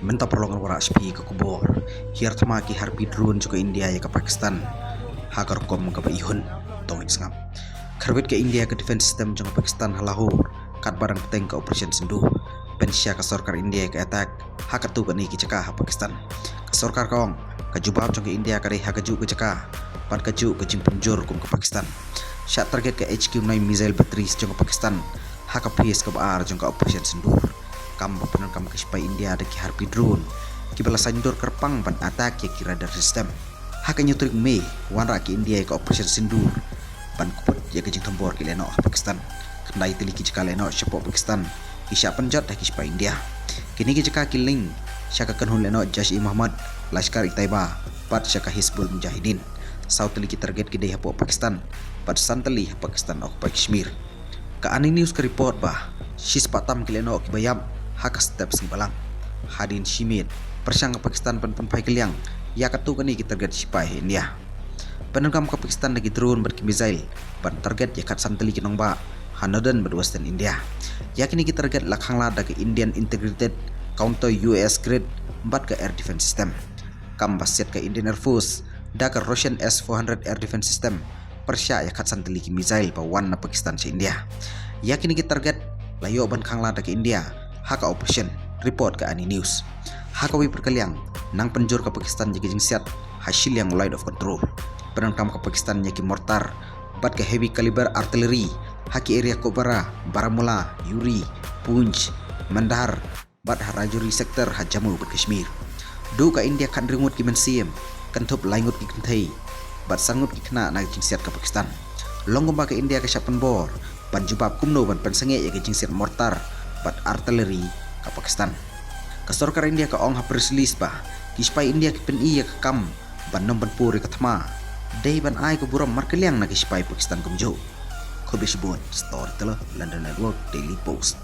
Menta perlongan warak sepi ke kubur. Hiar temaki harbi drone juga India ya ke Pakistan. Hagar kom ke Ihun. Tongin sengap. Karbit ke India ke defense system juga Pakistan halahur. Kat barang peteng ke operation sendu. Pensya ke sorkar India ke attack. Hakat tu ke ni ke cekah Pakistan. Ke sorkar kong. Ke jubab juga India ke reha keju ke cekah. Pan keju ke jimpun jur kum ke Pakistan. Syak target ke HQ-9 missile batteries juga Pakistan. Haka PS ke baar juga operation sendur. Kam bapenan kam ke spy India ada ki harpi drone ki bala sandur kerpang ban attack ya ki radar system haka nyutrik me wanra ki India ke operation sindur ban kuput ya ke jing tombor ki leno Pakistan kendai tiliki jika leno syapo Pakistan ki syak penjat ki spy India kini ki jika ki ling syaka kenhun leno Jash-i Muhammad Lashkar Taiba pat syaka Hizbul Mujahidin sau tiliki target ki dei hapo Pakistan pat santali Pakistan occupy Kashmir ka ani news ke report bah sis patam ki leno ki bayam haka step sing balang hadin shimit persang Pakistan pen pai keliang ya katu kani kita target sipai India penengkam ke Pakistan lagi drone berki missile pan target ya kat santeli kinong ba hanadan ber western India ya kini kita target lakhang lada ke Indian integrated counter US grade 4 ke air defense system kam baset ke Indian Air Force da ke Russian S-400 air defense system persya ya kat santeli ki missile pa wan na Pakistan si India ya kini kita target layo ban khang lada ke India haka operation report ke ani news haka wi perkaliang nang penjur ke Pakistan jadi jingsiat hasil yang light of control penangkam ke Pakistan nyaki mortar bat ke heavy caliber artillery haki area Kobara Baramulla Yuri Punj Mandar bat harajuri sektor Hajamu ber Kashmir du ka India kan ringut ki mensiem kentup laingut ki kentai bat sangut ki kena na jingsiat ke Pakistan longgomba ke India ke syapan bor ban jubab kumno ban pensenge ya ke jingsiat mortar bat artillery ke Pakistan. Kesorkar India ke ong hapres list bah. Kispai India ke pen iya ke kam ban nom ban puri ke thma. Dei ban ai ke buram markeliang na kispai Pakistan kumjo. Khobe shibun story telo London Network Daily Post.